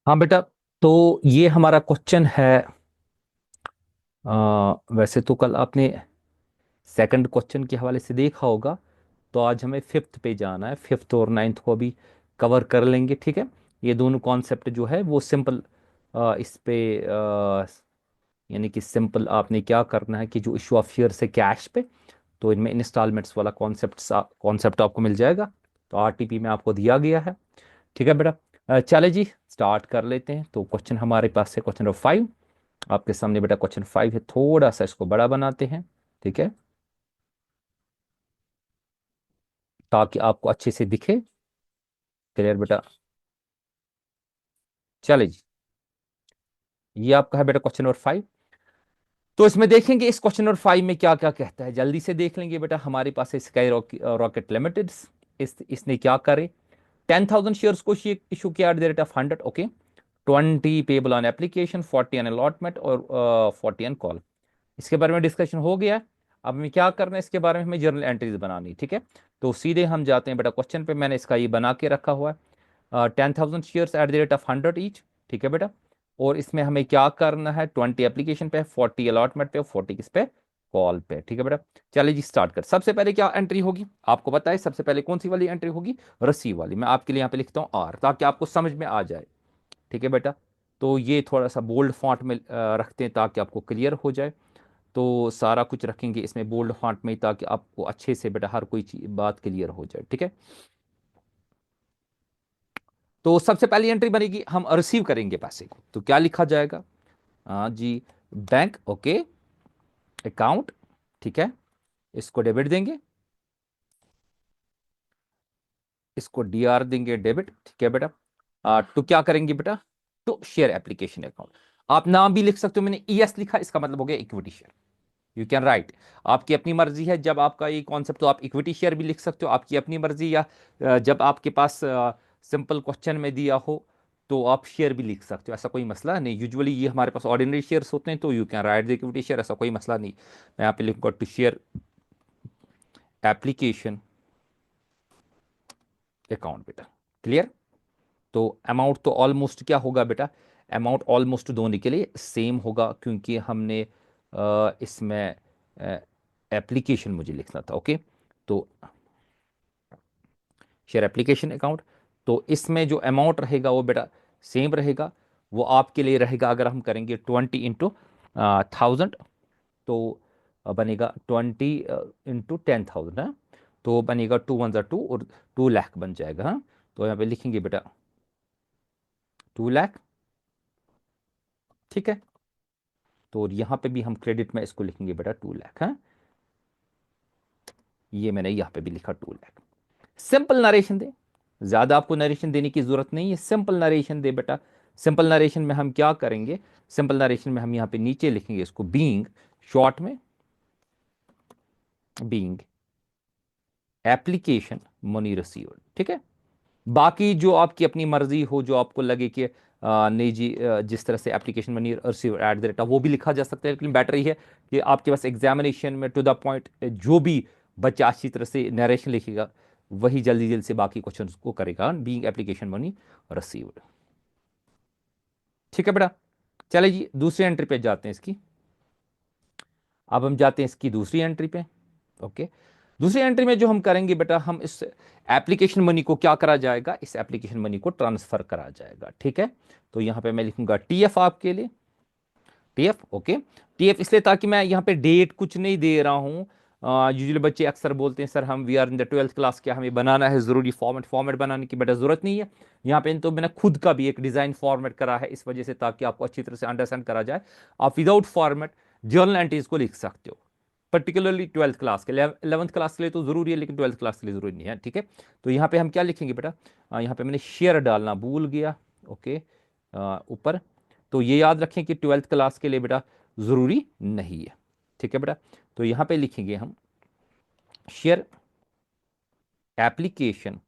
हाँ बेटा, तो ये हमारा क्वेश्चन है। वैसे तो कल आपने सेकंड क्वेश्चन के हवाले से देखा होगा, तो आज हमें फिफ्थ पे जाना है। फिफ्थ और नाइन्थ को भी कवर कर लेंगे, ठीक है। ये दोनों कॉन्सेप्ट जो है वो सिंपल, इस पे यानी कि सिंपल आपने क्या करना है कि जो इशू ऑफ शेयर से कैश पे, तो इनमें इंस्टॉलमेंट्स वाला कॉन्सेप्ट आपको मिल जाएगा। तो आरटीपी में आपको दिया गया है, ठीक है बेटा। चले जी, स्टार्ट कर लेते हैं। तो क्वेश्चन हमारे पास है क्वेश्चन नंबर 5 आपके सामने बेटा। क्वेश्चन 5 है, थोड़ा सा इसको बड़ा बनाते हैं, ठीक है, ताकि आपको अच्छे से दिखे। क्लियर बेटा? चले जी, ये आपका है बेटा क्वेश्चन नंबर 5। तो इसमें देखेंगे इस क्वेश्चन नंबर 5 में क्या क्या कहता है, जल्दी से देख लेंगे बेटा। हमारे पास है स्काई रॉकेट लिमिटेड। इसने क्या करे, 10,000 शेयर्स को इशू किया at the rate of 100, okay. 20 payable on application, 40 on allotment और 40 ऑन कॉल। इसके बारे में डिस्कशन हो गया है। अब हमें क्या करना है, इसके बारे में हमें जर्नल एंट्रीज बनानी, ठीक है। तो सीधे हम जाते हैं बेटा क्वेश्चन पे। मैंने इसका ये बना के रखा हुआ है, 10,000 shares at the rate of 100 each, ठीक है बेटा। और इसमें हमें क्या करना है, 20 एप्लीकेशन पे, 40 अलॉटमेंट पे, 40 किस पे, कॉल पे, ठीक है बेटा। चलिए जी स्टार्ट कर। सबसे पहले क्या एंट्री होगी आपको पता है, सबसे पहले कौन सी वाली एंट्री होगी, रसीव वाली। मैं आपके लिए यहाँ पे लिखता हूँ आर, ताकि आपको समझ में आ जाए, ठीक है बेटा। तो ये थोड़ा सा बोल्ड फॉन्ट में रखते हैं ताकि आपको क्लियर हो जाए। तो सारा कुछ रखेंगे इसमें बोल्ड फॉन्ट में, ताकि आपको अच्छे से बेटा हर कोई चीज बात क्लियर हो जाए, ठीक है। तो सबसे पहली एंट्री बनेगी, हम रिसीव करेंगे पैसे को, तो क्या लिखा जाएगा, हाँ जी, बैंक, ओके, अकाउंट, ठीक है। इसको डेबिट देंगे, इसको डीआर देंगे, डेबिट, ठीक है बेटा। तो क्या करेंगे बेटा, तो शेयर एप्लीकेशन अकाउंट। आप नाम भी लिख सकते हो, मैंने ईएस लिखा, इसका मतलब हो गया equity share. You can write, आपकी अपनी मर्जी है। जब आपका ये कॉन्सेप्ट, तो आप इक्विटी शेयर भी लिख सकते हो, आपकी अपनी मर्जी। या जब आपके पास सिंपल क्वेश्चन में दिया हो तो आप शेयर भी लिख सकते हो, ऐसा कोई मसला नहीं। यूजुअली ये हमारे पास ऑर्डिनरी शेयर्स होते हैं, तो you can write the equity share, ऐसा कोई मसला नहीं। मैं यहाँ पे लिखूंगा टू शेयर एप्लीकेशन अकाउंट बेटा। क्लियर? तो अमाउंट तो ऑलमोस्ट क्या होगा बेटा, अमाउंट ऑलमोस्ट दोनों के लिए सेम होगा, क्योंकि हमने इसमें एप्लीकेशन मुझे लिखना था, ओके। तो शेयर एप्लीकेशन अकाउंट, तो इसमें जो अमाउंट रहेगा वो बेटा सेम रहेगा। वो आपके लिए रहेगा, अगर हम करेंगे 20 इंटू 1000, तो बनेगा 20 इंटू 10,000, है। तो बनेगा 2 1 2 और 2 लाख बन जाएगा, हाँ। तो यहाँ पे लिखेंगे बेटा 2 लाख, ठीक है। तो यहाँ पे भी हम क्रेडिट में इसको लिखेंगे बेटा 2 लाख, है। ये मैंने यहाँ पे भी लिखा 2 लाख। सिंपल नरेशन दे, ज्यादा आपको नरेशन देने की जरूरत नहीं है, सिंपल नरेशन दे बेटा। सिंपल नरेशन में हम क्या करेंगे, सिंपल नरेशन में हम यहाँ पे नीचे लिखेंगे इसको बीइंग, शॉर्ट में बीइंग एप्लीकेशन मनी रिसीव्ड, ठीक है। बाकी जो आपकी अपनी मर्जी हो, जो आपको लगे कि नहीं जी, जिस तरह से application money received at the rate, वो भी लिखा जा सकता है। लेकिन बेटर ये है कि आपके पास एग्जामिनेशन में टू द पॉइंट जो भी बच्चा अच्छी तरह से नरेशन लिखेगा, वही जल्दी जल्दी से बाकी क्वेश्चन को करेगा, बीइंग एप्लीकेशन मनी रिसीव्ड, ठीक है बेटा। चले जी दूसरी एंट्री पे जाते हैं इसकी। अब हम जाते हैं इसकी दूसरी एंट्री पे, ओके। दूसरी एंट्री में जो हम करेंगे बेटा, हम इस एप्लीकेशन मनी को क्या करा जाएगा, इस एप्लीकेशन मनी को ट्रांसफर करा जाएगा, ठीक है। तो यहां पे मैं लिखूंगा टीएफ आपके लिए, टीएफ, ओके। टीएफ इसलिए ताकि मैं यहाँ पे डेट कुछ नहीं दे रहा हूँ। यूजुअली बच्चे अक्सर बोलते हैं सर हम we are in the 12th class, क्या हमें बनाना है जरूरी फॉर्मेट, फॉर्मेट बनाने की बेटा जरूरत नहीं है। यहाँ पे तो मैंने खुद का भी एक डिजाइन फॉर्मेट करा है, इस वजह से ताकि आपको अच्छी तरह से अंडरस्टैंड करा जाए। आप विदाउट फॉर्मेट जर्नल एंट्रीज को लिख सकते हो, पर्टिकुलरली 12th क्लास के लिए। 11th क्लास के लिए तो जरूरी है, लेकिन 12th क्लास के लिए जरूरी नहीं है, ठीक है। तो यहाँ पे हम क्या लिखेंगे बेटा, यहाँ पे मैंने शेयर डालना भूल गया, ओके, ऊपर। तो ये याद रखें कि 12th क्लास के लिए बेटा जरूरी नहीं है, ठीक है बेटा। तो यहाँ पे लिखेंगे हम शेयर एप्लीकेशन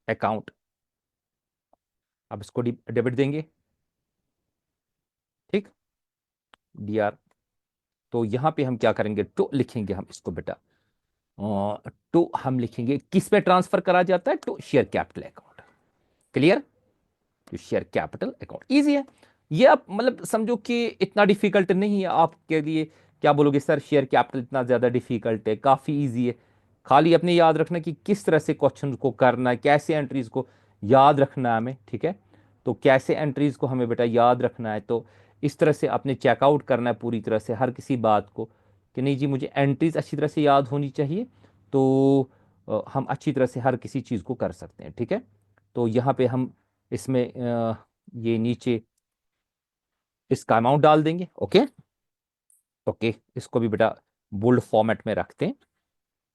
अकाउंट, अब इसको डेबिट देंगे, ठीक, डीआर। तो यहाँ पे हम क्या करेंगे, टू लिखेंगे हम इसको बेटा, टू हम लिखेंगे किस पे ट्रांसफर करा जाता है, to share capital account, clear? To share capital account easy है ये। आप मतलब समझो कि इतना डिफिकल्ट नहीं है आपके लिए। क्या बोलोगे सर शेयर कैपिटल इतना ज्यादा डिफिकल्ट है? काफी इजी है। खाली अपने याद रखना कि किस तरह से क्वेश्चन को करना है, कैसे एंट्रीज को याद रखना है हमें, ठीक है? तो कैसे एंट्रीज को हमें बेटा याद रखना है, तो इस तरह से आपने चेकआउट करना है पूरी तरह से हर किसी बात को कि नहीं जी मुझे एंट्रीज अच्छी तरह से याद होनी चाहिए। तो हम अच्छी तरह से हर किसी चीज़ को कर सकते हैं, ठीक है? तो यहाँ पे हम इसमें ये नीचे इसका अमाउंट डाल देंगे। ओके ओके, इसको भी बेटा बोल्ड फॉर्मेट में रखते हैं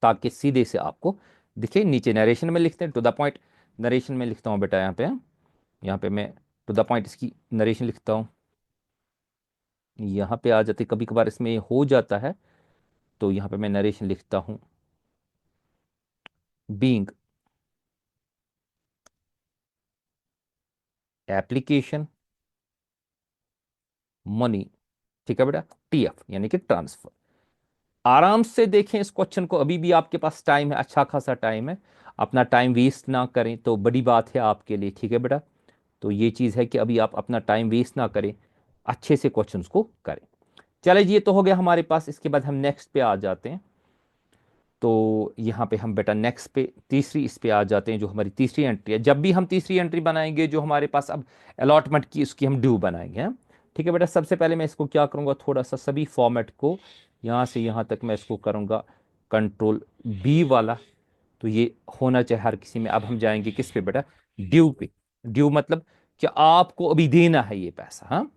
ताकि सीधे से आपको दिखे। नीचे नरेशन में लिखते हैं टू द पॉइंट। नरेशन में लिखता हूँ बेटा यहाँ पे मैं टू द पॉइंट इसकी नरेशन लिखता हूँ। यहाँ पे आ जाते कभी कभार इसमें हो जाता है, तो यहाँ पे मैं नरेशन लिखता हूँ बीइंग एप्लीकेशन मनी, ठीक है बेटा, टीएफ यानी कि ट्रांसफर। आराम से देखें इस क्वेश्चन को, अभी भी आपके पास टाइम है, अच्छा खासा टाइम है। अपना टाइम वेस्ट ना करें तो बड़ी बात है आपके लिए, ठीक है बेटा? तो ये चीज़ है कि अभी आप अपना टाइम वेस्ट ना करें, अच्छे से क्वेश्चंस को करें। चले जी, ये तो हो गया हमारे पास। इसके बाद हम नेक्स्ट पे आ जाते हैं। तो यहाँ पे हम बेटा नेक्स्ट पे तीसरी इस पे आ जाते हैं, जो हमारी तीसरी एंट्री है। जब भी हम तीसरी एंट्री बनाएंगे जो हमारे पास अब अलॉटमेंट की, उसकी हम ड्यू बनाएंगे, हैं? ठीक है बेटा, सबसे पहले मैं इसको क्या करूँगा, थोड़ा सा सभी फॉर्मेट को यहाँ से यहाँ तक मैं इसको करूँगा कंट्रोल बी वाला। तो ये होना चाहिए हर किसी में। अब हम जाएंगे किस पे बेटा, ड्यू पे। ड्यू मतलब कि आपको अभी देना है ये पैसा, हाँ?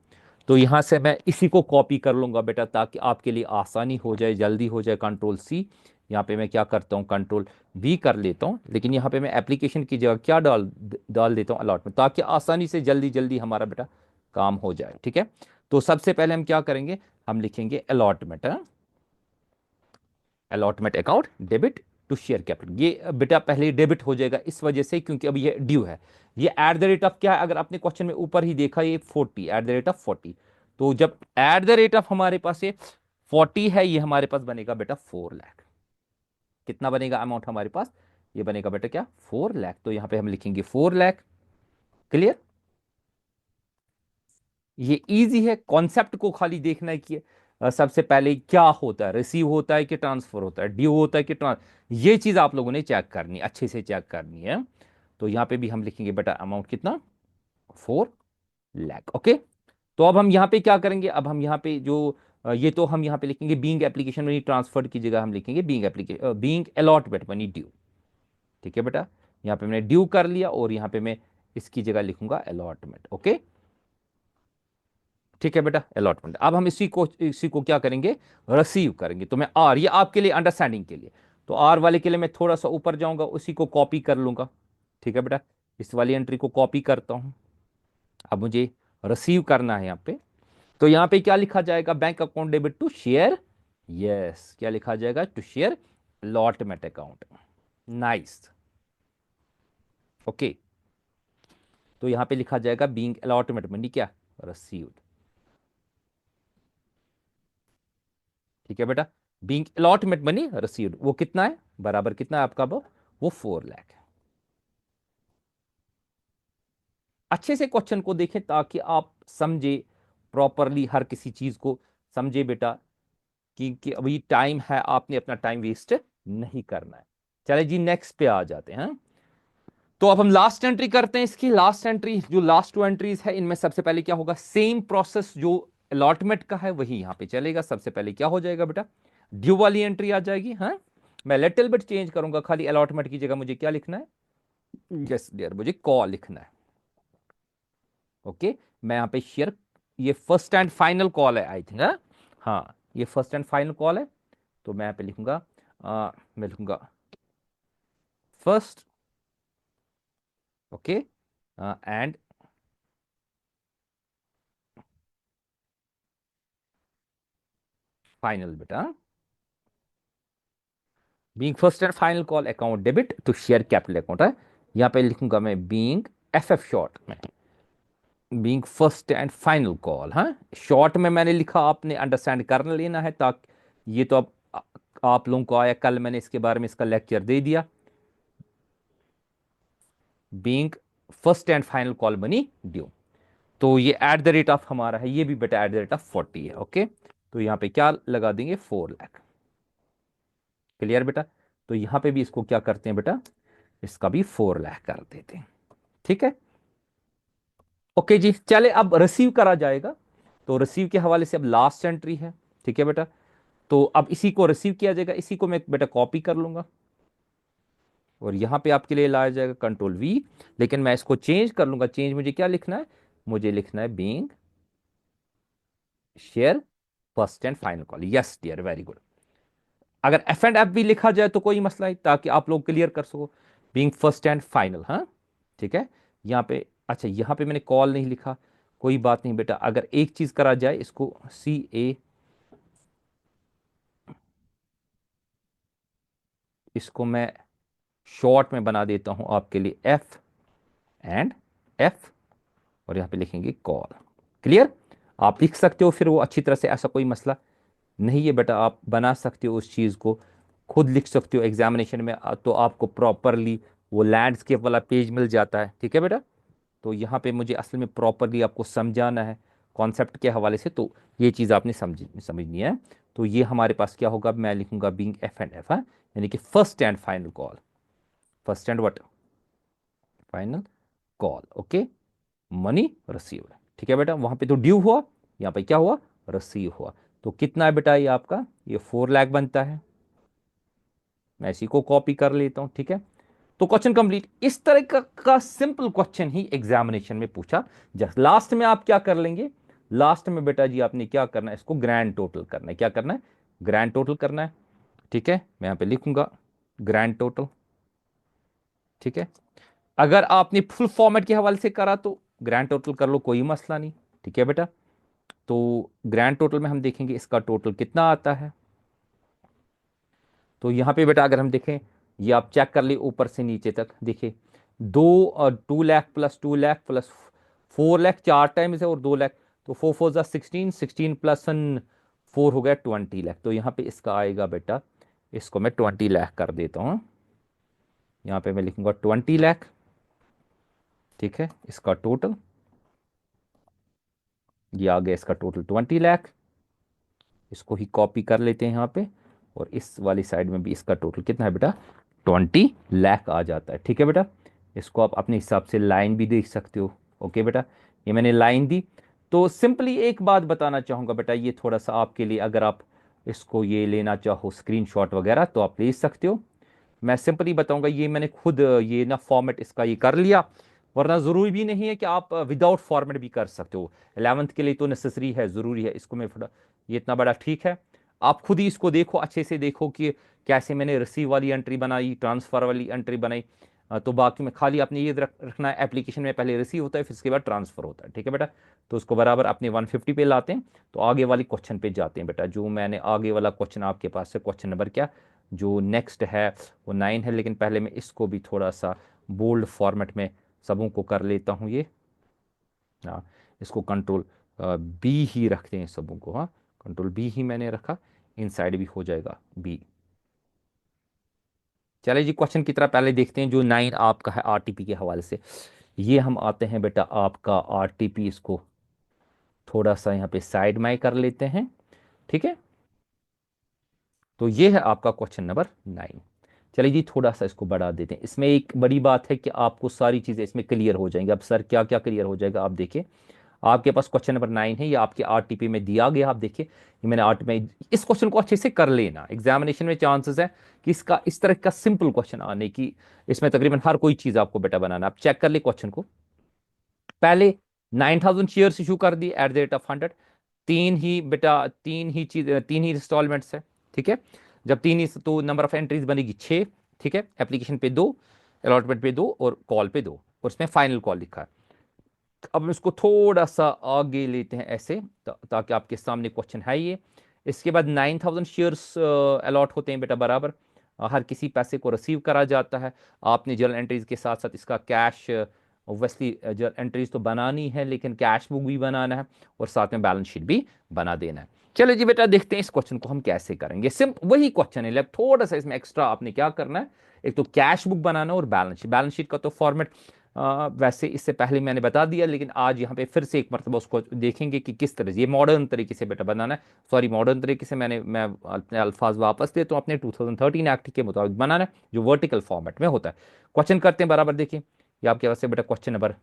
तो यहां से मैं इसी को कॉपी कर लूंगा बेटा ताकि आपके लिए आसानी हो जाए, जल्दी हो जाए। कंट्रोल सी, यहाँ पे मैं क्या करता हूँ कंट्रोल वी कर लेता हूँ, लेकिन यहाँ पे मैं एप्लीकेशन की जगह क्या डाल डाल देता हूँ अलॉटमेंट, ताकि आसानी से जल्दी जल्दी हमारा बेटा काम हो जाए, ठीक है? तो सबसे पहले हम क्या करेंगे, हम लिखेंगे allotment, allotment account debit to share capital. ये बेटा पहले डेबिट हो जाएगा इस वजह से क्योंकि अभी ये ड्यू है। ये एट द रेट ऑफ क्या है, अगर आपने क्वेश्चन में ऊपर ही देखा, ये 40, एट द रेट ऑफ 40। तो जब एट द रेट ऑफ हमारे पास ये 40 है, ये हमारे पास बनेगा बेटा 4 लाख। कितना बनेगा अमाउंट हमारे पास? ये बनेगा बेटा क्या, 4 लाख। तो यहां पे हम लिखेंगे 4 लाख। क्लियर? ये इजी है, कॉन्सेप्ट को खाली देखना है कि सबसे पहले क्या होता है, रिसीव होता है कि ट्रांसफर होता है, ड्यू होता है कि ट्रांस, ये चीज आप लोगों ने चेक करनी, अच्छे से चेक करनी है। तो यहां पे भी हम लिखेंगे बेटा अमाउंट कितना, 4 लाख। ओके, तो अब हम यहाँ पे क्या करेंगे, अब हम यहाँ पे जो ये तो हम यहाँ पे लिखेंगे बीइंग एप्लीकेशन मनी ट्रांसफर्ड की जगह हम लिखेंगे being application being allotment money due. ठीक है बेटा, यहाँ पे मैंने ड्यू कर लिया और यहाँ पे मैं इसकी जगह लिखूंगा अलॉटमेंट। ओके, ठीक है बेटा, अलॉटमेंट। अब हम इसी को क्या करेंगे, रिसीव करेंगे। तो मैं आर, ये आपके लिए अंडरस्टैंडिंग के लिए, तो आर वाले के लिए मैं थोड़ा सा ऊपर जाऊंगा, उसी को कॉपी कर लूंगा। ठीक है बेटा, इस वाली एंट्री को कॉपी करता हूं। अब मुझे रिसीव करना है यहाँ पे। तो यहाँ पे क्या लिखा जाएगा, bank account debit to share, yes, क्या लिखा जाएगा, to share allotment account. Nice. Okay, तो यहाँ पे लिखा जाएगा बीइंग अलॉटमेंट मनी क्या, रिसीव्ड। ठीक है बेटा, बीइंग अलॉटमेंट मनी रिसीव्ड, वो कितना है, बराबर कितना है आपका, वो 4 लाख है। अच्छे से क्वेश्चन को देखें ताकि आप समझे प्रॉपरली, हर किसी चीज को समझे बेटा, कि अभी टाइम है, आपने अपना टाइम वेस्ट नहीं करना है। चले जी, नेक्स्ट पे आ जाते हैं। तो अब हम लास्ट एंट्री करते हैं। इसकी लास्ट एंट्री, जो लास्ट 2 एंट्रीज है, इनमें सबसे पहले क्या होगा, सेम प्रोसेस जो अलॉटमेंट का है वही यहां पे चलेगा। सबसे पहले क्या हो जाएगा बेटा, ड्यू वाली एंट्री आ जाएगी। हाँ, मैं लिटिल बिट चेंज करूंगा, खाली अलॉटमेंट की जगह मुझे क्या लिखना है, यस डियर, मुझे कॉल लिखना है। ओके, मैं यहाँ पे शेयर, ये फर्स्ट एंड फाइनल कॉल है आई थिंक, हाँ ये फर्स्ट एंड फाइनल कॉल है। तो मैं यहाँ पे लिखूंगा मैं लिखूंगा फर्स्ट, ओके, एंड फाइनल बेटा, being first and final call account debit to share capital account है। यहाँ पे लिखूंगा मैं बीइंग एफ शॉर्ट में, being first and final call. हाँ, शॉर्ट में मैंने लिखा, आपने अंडरस्टैंड कर लेना है, ताकि ये तो अब आप लोगों को आया, कल मैंने इसके बारे में इसका लेक्चर दे दिया। Being first and final call money due. तो ये एट द रेट ऑफ हमारा है, ये भी बेटा एट द रेट ऑफ 40 है। ओके, तो यहां पे क्या लगा देंगे, 4 लाख। क्लियर बेटा? तो यहां पे भी इसको क्या करते हैं बेटा, इसका भी 4 लाख कर देते हैं। ठीक है, ओके जी। चले अब रिसीव करा जाएगा, तो रिसीव के हवाले से अब लास्ट एंट्री है। ठीक है बेटा, तो अब इसी को रिसीव किया जाएगा, इसी को मैं बेटा कॉपी कर लूंगा और यहां पे आपके लिए लाया जाएगा कंट्रोल V। लेकिन मैं इसको चेंज कर लूंगा। चेंज मुझे क्या लिखना है, मुझे लिखना है being share first and final call. Yes dear, very good. अगर एफ एंड एफ भी लिखा जाए तो कोई मसला नहीं, ताकि आप लोग क्लियर कर सको। बीइंग फर्स्ट एंड फाइनल, हाँ ठीक है। यहाँ पे अच्छा, यहाँ पे मैंने कॉल नहीं लिखा, कोई बात नहीं बेटा। अगर एक चीज करा जाए, इसको CA, इसको मैं शॉर्ट में बना देता हूं आपके लिए, एफ एंड एफ, और यहाँ पे लिखेंगे कॉल। क्लियर? आप लिख सकते हो फिर वो अच्छी तरह से, ऐसा कोई मसला नहीं है बेटा। आप बना सकते हो उस चीज़ को, खुद लिख सकते हो एग्जामिनेशन में, तो आपको प्रॉपरली वो लैंडस्केप वाला पेज मिल जाता है। ठीक है बेटा, तो यहाँ पे मुझे असल में प्रॉपरली आपको समझाना है कॉन्सेप्ट के हवाले से, तो ये चीज़ आपने समझनी है। तो ये हमारे पास क्या होगा, मैं लिखूंगा बीइंग एफ एंड एफ, यानी कि first and final call, first and what, final call. Okay, money received. ठीक है बेटा, वहां पे तो ड्यू हुआ, यहाँ पे क्या हुआ, रिसीव हुआ। तो कितना है बेटा, ये आपका ये 4 लाख बनता है। मैं इसी को कॉपी कर लेता हूं। ठीक है, तो क्वेश्चन कंप्लीट। इस तरह का सिंपल क्वेश्चन ही एग्जामिनेशन में पूछा। जस्ट लास्ट में आप क्या कर लेंगे, लास्ट में बेटा जी आपने क्या करना है, इसको ग्रैंड टोटल करना है। क्या करना है, ग्रैंड टोटल करना है। ठीक है, मैं यहां पे लिखूंगा ग्रैंड टोटल। ठीक है, अगर आपने फुल फॉर्मेट के हवाले से करा तो ग्रैंड टोटल कर लो, कोई मसला नहीं। ठीक है बेटा, तो ग्रैंड टोटल में हम देखेंगे इसका टोटल कितना आता है। तो यहाँ पे बेटा अगर हम देखें, ये आप चेक कर ले ऊपर से नीचे तक, देखिए 2 lakh plus 2 lakh plus 4 lakh, 4 times है, और 2 लाख, तो 4 4 16, 16 + 4 हो गया 20 लाख। तो यहाँ पे इसका आएगा बेटा, इसको मैं 20 लाख कर देता हूँ। यहाँ पे मैं लिखूंगा 20 लाख। ठीक है, इसका टोटल, ये आ गया इसका टोटल 20 लाख। इसको ही कॉपी कर लेते हैं यहाँ पे, और इस वाली साइड में भी इसका टोटल कितना है बेटा, 20 लाख आ जाता है। ठीक है बेटा, इसको आप अपने हिसाब से लाइन भी देख सकते हो। ओके बेटा, ये मैंने लाइन दी। तो सिंपली एक बात बताना चाहूँगा बेटा, ये थोड़ा सा आपके लिए, अगर आप इसको ये लेना चाहो स्क्रीनशॉट वगैरह तो आप ले सकते हो। मैं सिंपली बताऊंगा, ये मैंने खुद ये ना फॉर्मेट इसका ये कर लिया, वरना ज़रूरी भी नहीं है कि आप विदाउट फॉर्मेट भी कर सकते हो। 11th के लिए तो नेसेसरी है, ज़रूरी है। इसको मैं थोड़ा, ये इतना बड़ा ठीक है, आप खुद ही इसको देखो, अच्छे से देखो कि कैसे मैंने रिसीव वाली एंट्री बनाई, ट्रांसफ़र वाली एंट्री बनाई। तो बाकी में खाली आपने ये रखना है, एप्लीकेशन में पहले रिसीव होता है, फिर उसके बाद ट्रांसफ़र होता है। ठीक है बेटा, तो उसको बराबर अपने 150 पे लाते हैं। तो आगे वाली क्वेश्चन पे जाते हैं बेटा, जो मैंने आगे वाला क्वेश्चन आपके पास से, क्वेश्चन नंबर क्या, जो नेक्स्ट है वो 9 है। लेकिन पहले मैं इसको भी थोड़ा सा बोल्ड फॉर्मेट में सबों को कर लेता हूँ ये। हाँ, इसको कंट्रोल B ही रखते हैं सबों को। हाँ, कंट्रोल B ही मैंने रखा, इन साइड भी हो जाएगा B। चलिए जी, क्वेश्चन की तरह पहले देखते हैं, जो 9 आपका है RTP के हवाले से। ये हम आते हैं बेटा आपका RTP, इसको थोड़ा सा यहाँ पे साइड में कर लेते हैं। ठीक है, तो ये है आपका क्वेश्चन नंबर 9। चलिए जी, थोड़ा सा इसको बढ़ा देते हैं। इसमें एक बड़ी बात है कि आपको सारी चीज़ें इसमें क्लियर हो जाएंगी। अब सर क्या क्या क्लियर हो जाएगा, आप देखिए। आपके पास क्वेश्चन नंबर 9 है, ये आपके RTP में दिया गया। आप देखिए, ये मैंने आर्ट में, इस क्वेश्चन को अच्छे से कर लेना। एग्जामिनेशन में चांसेस है कि इसका इस तरह का सिंपल क्वेश्चन आने की, इसमें तकरीबन हर कोई चीज़ आपको बेटा बनाना। आप चेक कर ले क्वेश्चन को। पहले 9,000 शेयर्स इशू कर दी एट द रेट ऑफ 100। तीन ही बेटा, तीन ही चीज, तीन ही इंस्टॉलमेंट्स है। ठीक है, जब तीन ही, तो नंबर ऑफ एंट्रीज बनेगी 6। ठीक है, एप्लीकेशन पे 2, अलॉटमेंट पे 2, और कॉल पे 2, और इसमें फाइनल कॉल लिखा है। अब हम इसको थोड़ा सा आगे लेते हैं ऐसे, ताकि आपके सामने क्वेश्चन है ये। इसके बाद 9,000 शेयर्स अलॉट होते हैं बेटा बराबर, हर किसी पैसे को रिसीव करा जाता है। आपने जर्नल एंट्रीज के साथ साथ इसका कैश, ऑब्वियसली जर्नल एंट्रीज तो बनानी है, लेकिन कैश बुक भी बनाना है, और साथ में बैलेंस शीट भी बना देना है। चलो जी बेटा, देखते हैं इस क्वेश्चन को हम कैसे करेंगे। सिंप वही क्वेश्चन है, थोड़ा सा इसमें एक्स्ट्रा आपने क्या करना है, एक तो कैश बुक बनाना और बैलेंस शीट। बैलेंस शीट का तो फॉर्मेट वैसे इससे पहले मैंने बता दिया, लेकिन आज यहाँ पे फिर से एक मरतबा उसको देखेंगे कि किस तरह से ये मॉडर्न तरीके से बेटा बनाना है। सॉरी, मॉडर्न तरीके से मैं अपने अल्फाज वापस देता हूँ, अपने 2013 एक्ट के मुताबिक बनाना है, जो वर्टिकल फॉर्मेट में होता है। क्वेश्चन करते हैं बराबर, देखिए ये आपके पास है बेटा क्वेश्चन नंबर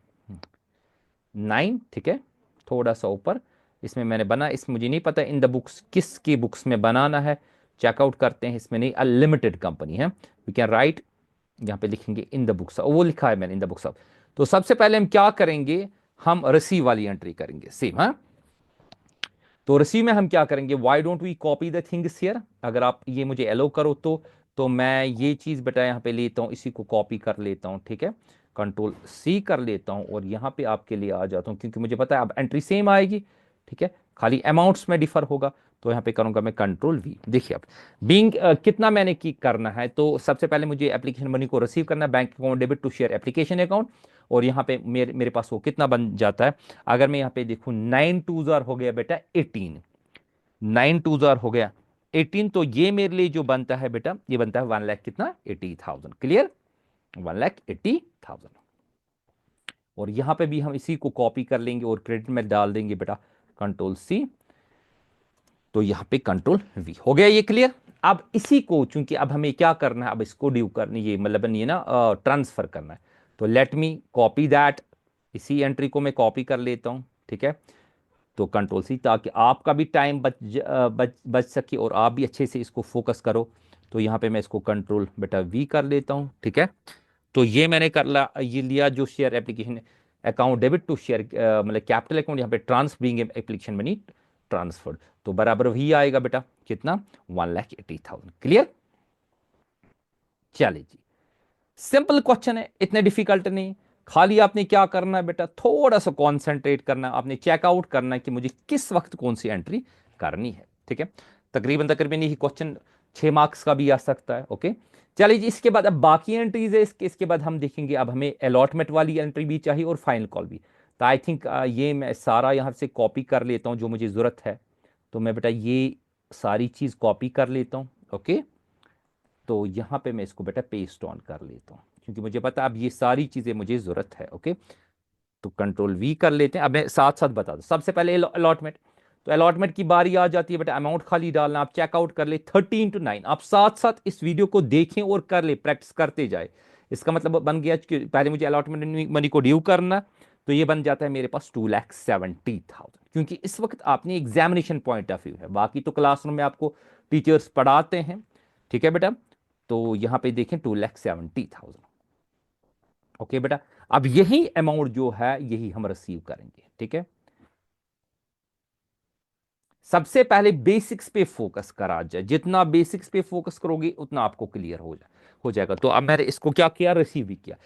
9, ठीक है, थोड़ा सा ऊपर इसमें मैंने बना, इसमें मुझे नहीं पता इन द बुक्स किसकी बुक्स में बनाना है, चेकआउट करते हैं, इसमें नहीं, अनलिमिटेड कंपनी है, वी कैन राइट, यहाँ पे लिखेंगे इन द बुक्स, वो लिखा है मैंने इन द बुक्स ऑफ। तो सबसे पहले हम क्या करेंगे, हम रिसीव वाली एंट्री करेंगे सेम, हाँ। तो रिसीव में हम क्या करेंगे, why don't we copy the things here, अगर आप ये मुझे एलो करो तो मैं ये चीज बेटा यहाँ पे लेता हूँ, इसी को कॉपी कर लेता हूँ, ठीक है, कंट्रोल सी कर लेता हूँ और यहाँ पे आपके लिए आ जाता हूँ, क्योंकि मुझे पता है अब एंट्री सेम आएगी, ठीक है, खाली अमाउंट्स में डिफर होगा। तो यहाँ पे करूंगा मैं कंट्रोल वी, देखिए अब बीइंग कितना मैंने की करना है, तो सबसे पहले मुझे एप्लीकेशन मनी को रिसीव करना है, bank account debit to share application account, और यहाँ पे मेरे पास वो कितना बन जाता है, अगर मैं यहाँ पे देखूँ 9 2 हो गया बेटा 18, 9 2 हो गया 18, तो ये मेरे लिए जो बनता है बेटा, ये बनता है 1 लाख कितना, 80,000, क्लियर, 1,80,000। और यहां पे भी हम इसी को कॉपी कर लेंगे और क्रेडिट में डाल देंगे बेटा, कंट्रोल सी, तो यहां पे कंट्रोल वी हो गया, ये क्लियर। अब इसी को चूंकि अब हमें क्या करना है, अब इसको ड्यू करनी, ये मतलब ये ना ट्रांसफर करना है, तो लेट मी कॉपी दैट, इसी एंट्री को मैं कॉपी कर लेता हूं, ठीक है, तो कंट्रोल सी, ताकि आपका भी टाइम बच सके और आप भी अच्छे से इसको फोकस करो। तो यहाँ पे मैं इसको कंट्रोल बेटा वी कर लेता हूँ, ठीक है, तो ये मैंने कर ला, ये लिया जो share application account debit to share, मतलब कैपिटल अकाउंट, यहाँ पे ट्रांसफरिंग एप्लीकेशन मनी ट्रांसफर्ड, तो बराबर वही आएगा बेटा कितना, 1,80,000, क्लियर। चलिए जी, सिंपल क्वेश्चन है, इतने डिफिकल्ट नहीं, खाली आपने क्या करना है बेटा, थोड़ा सा कॉन्सेंट्रेट करना है, आपने चेकआउट करना है कि मुझे किस वक्त कौन सी एंट्री करनी है, ठीक है। तकरीबन तकरीबन यही क्वेश्चन 6 मार्क्स का भी आ सकता है, ओके। चलिए जी, इसके बाद अब बाकी एंट्रीज है, इसके बाद हम देखेंगे, अब हमें अलॉटमेंट वाली एंट्री भी चाहिए और फाइनल कॉल भी। तो आई थिंक ये मैं सारा यहाँ से कॉपी कर लेता हूँ जो मुझे ज़रूरत है, तो मैं बेटा ये सारी चीज़ कॉपी कर लेता हूँ, ओके। तो यहाँ पे मैं इसको बेटा पेस्ट ऑन कर लेता हूँ, क्योंकि मुझे पता है अब ये सारी चीज़ें मुझे ज़रूरत है, ओके। तो कंट्रोल वी कर लेते हैं, अब मैं साथ साथ बता दूँ, सबसे पहले अलॉटमेंट, तो अलॉटमेंट की बारी आ जाती है बेटा, अमाउंट खाली डालना, आप चेकआउट कर ले 13 to 9, आप साथ साथ इस वीडियो को देखें और कर ले, प्रैक्टिस करते जाए। इसका मतलब बन गया कि पहले मुझे अलॉटमेंट मनी को ड्यू करना, तो ये बन जाता है मेरे पास 2,70,000, क्योंकि इस वक्त आपने एग्जामिनेशन पॉइंट ऑफ व्यू है, बाकी तो क्लासरूम में आपको टीचर्स पढ़ाते हैं, ठीक है बेटा। तो यहां पे देखें 2,70,000, ओके बेटा। अब यही अमाउंट जो है यही हम रिसीव करेंगे, ठीक है। सबसे पहले बेसिक्स पे फोकस करा जाए, जितना बेसिक्स पे फोकस करोगे उतना आपको क्लियर हो जाएगा। तो अब मैंने इसको क्या किया, रिसीव भी किया।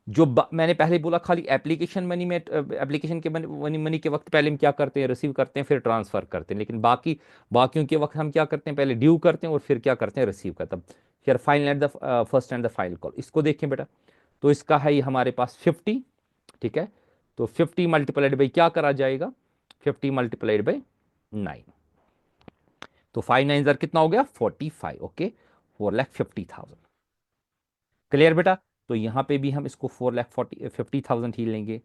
जो मैंने पहले बोला खाली एप्लीकेशन मनी में, एप्लीकेशन के मनी के वक्त पहले हम क्या करते हैं, रिसीव करते हैं फिर ट्रांसफर करते हैं, लेकिन बाकियों के वक्त हम क्या करते हैं, पहले ड्यू करते हैं और फिर क्या करते हैं, रिसीव करते हैं। फिर final at the first and the final call, इसको देखें बेटा, तो इसका है ये हमारे पास 50, ठीक है। तो 50 मल्टीप्लाइड बाई क्या करा जाएगा, 50 मल्टीप्लाइड बाई 9, तो 5 9 कितना हो गया, 45, ओके, 4,50,000, क्लियर बेटा। तो यहां पे भी हम इसको 4,50,000 ही लेंगे,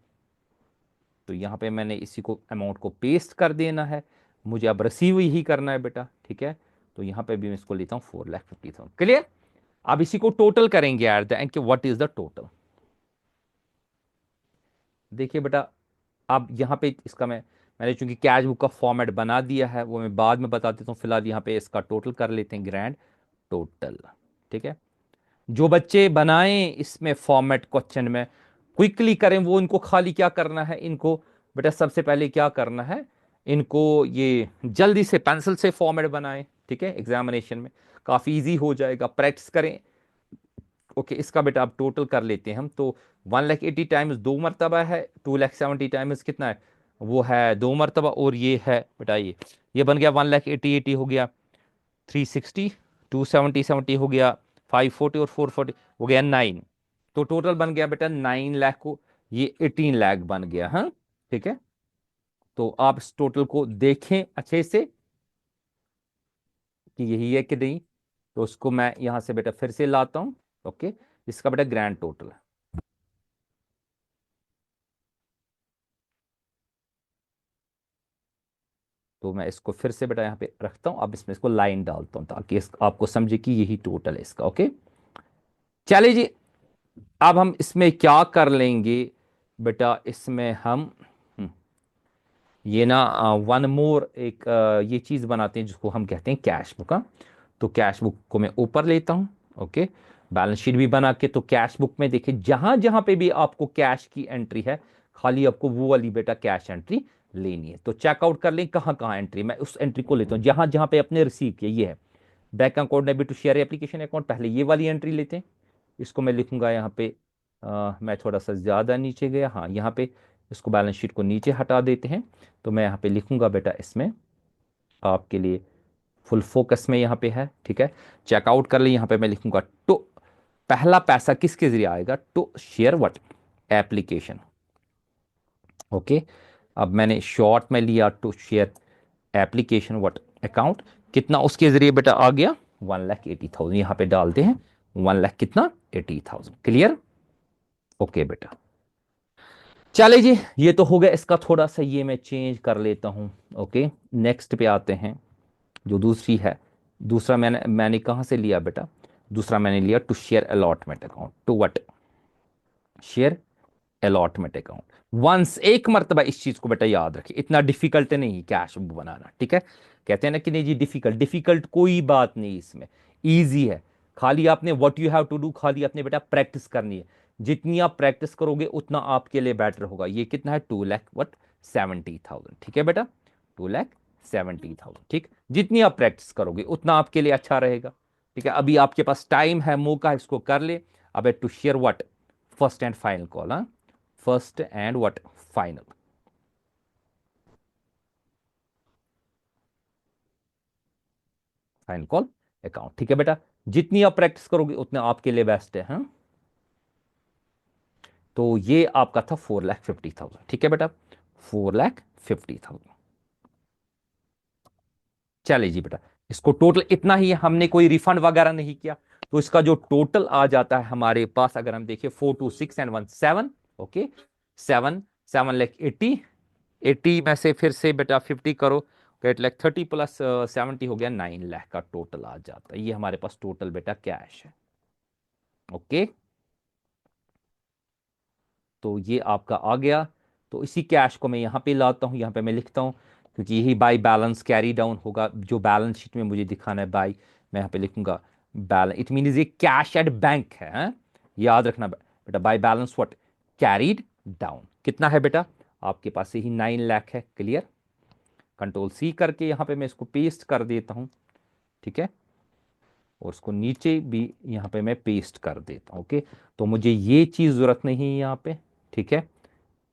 तो यहां पे मैंने इसी को अमाउंट को पेस्ट कर देना है, मुझे अब रिसीव ही करना है बेटा, ठीक है। तो यहां पे भी मैं इसको लेता हूं 4,50,000, क्लियर। अब इसी को टोटल करेंगे एट द एंड कि व्हाट इज द टोटल। देखिए बेटा, अब यहाँ पे इसका मैंने चूंकि कैश बुक का फॉर्मेट बना दिया है, वो मैं बाद में बता देता हूँ, फिलहाल यहाँ पे इसका टोटल कर लेते हैं, ग्रैंड टोटल, ठीक है। जो बच्चे बनाएं इसमें फॉर्मेट क्वेश्चन में क्विकली करें, वो इनको खाली क्या करना है, इनको बेटा सबसे पहले क्या करना है, इनको ये जल्दी से पेंसिल से फॉर्मेट बनाएं, ठीक है, एग्जामिनेशन में काफ़ी इजी हो जाएगा, प्रैक्टिस करें, ओके। इसका बेटा आप टोटल कर लेते हैं हम, तो 1,80,000 टाइम्स 2 मरतबा है, 2,70,000 टाइम्स कितना है, वो है 2 मरतबा, और ये है बेटा ये बन गया 1,80,000 हो गया, 360, 270 हो गया, 540 और 440 हो गया 9, तो टोटल बन गया बेटा 9 लाख को, ये 18 लाख बन गया, हाँ, ठीक है। तो आप इस टोटल को देखें अच्छे से कि यही है कि नहीं, तो उसको मैं यहां से बेटा फिर से लाता हूं, ओके। इसका बेटा ग्रैंड टोटल है, तो मैं इसको फिर से बेटा यहाँ पे रखता हूँ, अब इसमें इसको लाइन डालता हूँ ताकि आपको समझे कि यही टोटल है इसका। ओके, चलिए जी, अब हम इसमें क्या कर लेंगे बेटा, इसमें हम ये ना वन मोर एक ये चीज़ बनाते हैं जिसको हम कहते हैं कैश बुक। हाँ, तो कैश बुक को मैं ऊपर लेता हूँ। ओके, बैलेंस शीट भी बना के, तो कैश बुक में देखिए जहां जहां पे भी आपको कैश की एंट्री है, खाली आपको वो वाली बेटा कैश एंट्री लेनी है। तो चेकआउट कर लें कहाँ कहाँ एंट्री, मैं उस एंट्री को लेता हूँ जहां जहां पे अपने रिसीव किया। ये है bank account debit to share application account, पहले ये वाली एंट्री लेते हैं। इसको मैं लिखूंगा यहाँ पे, मैं थोड़ा सा ज़्यादा नीचे गया, हाँ यहाँ पे इसको बैलेंस शीट को नीचे हटा देते हैं। तो मैं यहाँ पे लिखूंगा बेटा इसमें आपके लिए फुल फोकस में यहाँ पे है, ठीक है। चेकआउट कर ले, यहाँ पे मैं लिखूंगा टू, पहला पैसा किसके जरिए आएगा, to share what application. Okay, अब मैंने शॉर्ट में लिया to share application what account, कितना उसके जरिए बेटा आ गया 1,80,000, यहाँ पे डालते हैं 1 लाख कितना 80,000। क्लियर, ओके बेटा। चले जी, ये तो हो गया इसका, थोड़ा सा ये मैं चेंज कर लेता हूँ। ओके, नेक्स्ट पे आते हैं, जो दूसरी है। दूसरा मैंने मैंने कहाँ से लिया बेटा, दूसरा मैंने लिया to share allotment account, to what share allotment account. Once, एक मर्तबा इस चीज को बेटा याद रखिए, इतना डिफिकल्ट नहीं कैश बुक बनाना, ठीक है। कहते हैं ना कि नहीं जी डिफिकल्ट, डिफिकल्ट कोई बात नहीं इसमें, इजी है। खाली आपने what you have to do, खाली आपने बेटा प्रैक्टिस करनी है। जितनी आप प्रैक्टिस करोगे उतना आपके लिए बेटर होगा। ये कितना है 2,70,000, ठीक है बेटा, 2,70,000, ठीक। जितनी आप प्रैक्टिस करोगे उतना आपके लिए अच्छा रहेगा, ठीक है। अभी आपके पास टाइम है, मौका है, इसको कर ले। अब to share what first and final call, हाँ, first and what final final call account, ठीक है बेटा। जितनी आप प्रैक्टिस करोगे उतना आपके लिए बेस्ट है, हाँ। तो ये आपका था 4,50,000, ठीक है बेटा, 4,50,000। चलिए जी बेटा, इसको टोटल इतना ही है, हमने कोई रिफंड वगैरह नहीं किया। तो इसका जो टोटल आ जाता है हमारे पास, अगर हम देखें 426 and 1 7, ओके, 7 7 लाख 80, 80 में से फिर से बेटा 50 करो, 8 लाख 30 प्लस 70 हो गया 9 लाख का टोटल आ जाता है। ये हमारे पास टोटल बेटा कैश है। ओके, तो ये आपका आ गया। तो इसी कैश को मैं यहाँ पे लाता हूँ, यहाँ पे मैं लिखता हूँ, क्योंकि यही बाय बैलेंस कैरी डाउन होगा जो बैलेंस शीट में मुझे दिखाना है बाय। मैं यहाँ पे लिखूंगा बैलेंस, इट मीन ये कैश एट बैंक है, हाँ? याद रखना बेटा, by balance what carried down, कितना है बेटा आपके पास यही 9 लाख है। क्लियर, कंट्रोल सी करके यहाँ पे मैं इसको पेस्ट कर देता हूँ, ठीक है। और उसको नीचे भी यहाँ पे मैं पेस्ट कर देता हूँ। ओके, तो मुझे ये चीज़ ज़रूरत नहीं है यहाँ पे, ठीक है।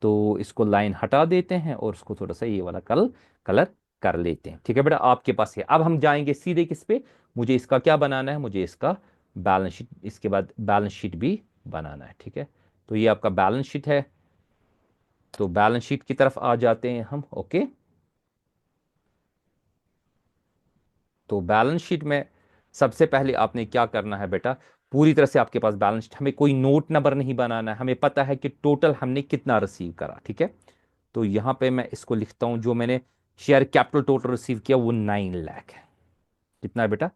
तो इसको लाइन हटा देते हैं और उसको थोड़ा सा ये वाला कलर कलर कर लेते हैं, ठीक है बेटा। आपके पास है, अब हम जाएंगे सीधे किस पे, मुझे इसका क्या बनाना है, मुझे इसका बैलेंस शीट, इसके बाद बैलेंस शीट भी बनाना है, ठीक है। तो ये आपका बैलेंस शीट है, तो बैलेंस शीट की तरफ आ जाते हैं हम। ओके, तो बैलेंस शीट में सबसे पहले आपने क्या करना है बेटा, पूरी तरह से आपके पास बैलेंस शीट, हमें कोई नोट नंबर नहीं बनाना है, हमें पता है कि टोटल हमने कितना रिसीव करा, ठीक है। तो यहां पे मैं इसको लिखता हूं, जो मैंने शेयर कैपिटल टोटल रिसीव किया वो 9 लाख है। कितना है बेटा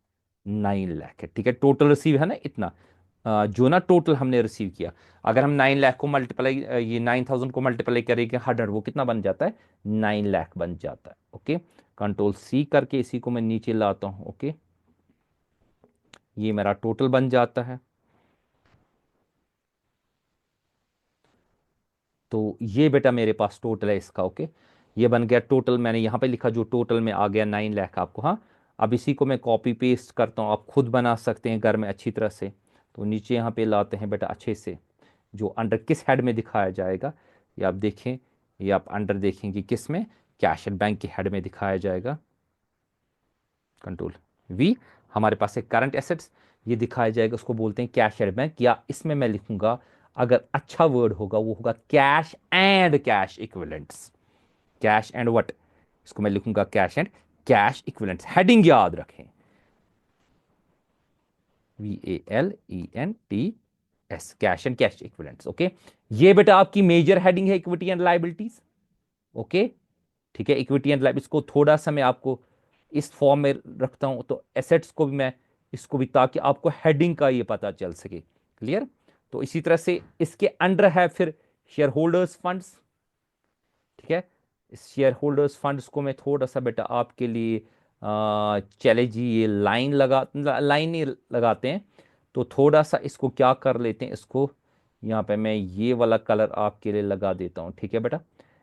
9 लाख है, ठीक है। टोटल रिसीव है ना इतना, जो ना टोटल हमने रिसीव किया। अगर हम 9 लाख को मल्टीप्लाई, ये 9,000 को मल्टीप्लाई करेंगे 100, वो कितना बन जाता है 9 लाख बन जाता है। ओके, कंट्रोल सी करके इसी को मैं नीचे लाता हूं। ओके, ये मेरा टोटल बन जाता है। तो ये बेटा मेरे पास टोटल है इसका। ओके, ये बन गया टोटल, मैंने यहाँ पे लिखा जो टोटल में आ गया 9 लाख आपको, हाँ। अब इसी को मैं कॉपी पेस्ट करता हूँ, आप खुद बना सकते हैं घर में अच्छी तरह से। तो नीचे यहाँ पे लाते हैं बेटा अच्छे से, जो अंडर किस हेड में दिखाया जाएगा, ये आप देखें, ये आप अंडर देखेंगे किस में, कैश एंड बैंक के हेड में दिखाया जाएगा। कंट्रोल वी, हमारे पास है करंट एसेट्स, ये दिखाया जाएगा, उसको बोलते हैं कैश एंड बैंक, या इसमें मैं लिखूंगा, अगर अच्छा वर्ड होगा वो होगा cash and cash equivalents, cash and what, इसको मैं लिखूंगा cash and cash equivalents. Heading याद रखें, VALENTS, cash and cash equivalents. Okay, ये बेटा आपकी मेजर हेडिंग है इक्विटी एंड लाइबिलिटीज। ओके, ठीक है, इक्विटी एंड लाइफ, इसको थोड़ा सा मैं आपको इस फॉर्म में रखता हूं, तो एसेट्स को भी मैं इसको भी, ताकि आपको हेडिंग का ये पता चल सके। क्लियर? तो इसी तरह से इसके अंडर है फिर शेयर होल्डर्स फंड्स। ठीक है, इस शेयर होल्डर्स फंड्स को मैं थोड़ा सा बेटा आपके लिए चले जी, ये लाइन नहीं लगाते हैं, तो थोड़ा सा इसको क्या कर लेते हैं, इसको यहाँ पे मैं ये वाला कलर आपके लिए लगा देता हूँ। ठीक है बेटा,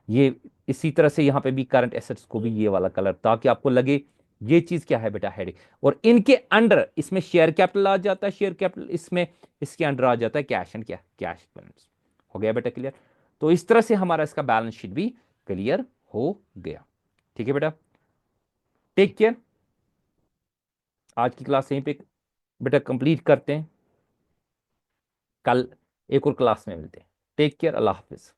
ये इसी तरह से यहाँ पे भी करंट एसेट्स को भी ये वाला कलर, ताकि आपको लगे ये चीज क्या है बेटा, हेडिंग। और इनके अंडर इसमें शेयर कैपिटल आ जाता है, शेयर कैपिटल इसमें, इसके अंडर आ जाता है कैश एंड क्या, कैश बैलेंस। हो गया बेटा क्लियर? तो इस तरह से हमारा इसका बैलेंस शीट भी क्लियर हो गया। ठीक है बेटा, टेक केयर। आज की क्लास यहीं पे बेटा कंप्लीट करते हैं, कल एक और क्लास में मिलते हैं। टेक केयर, अल्लाह हाफिज।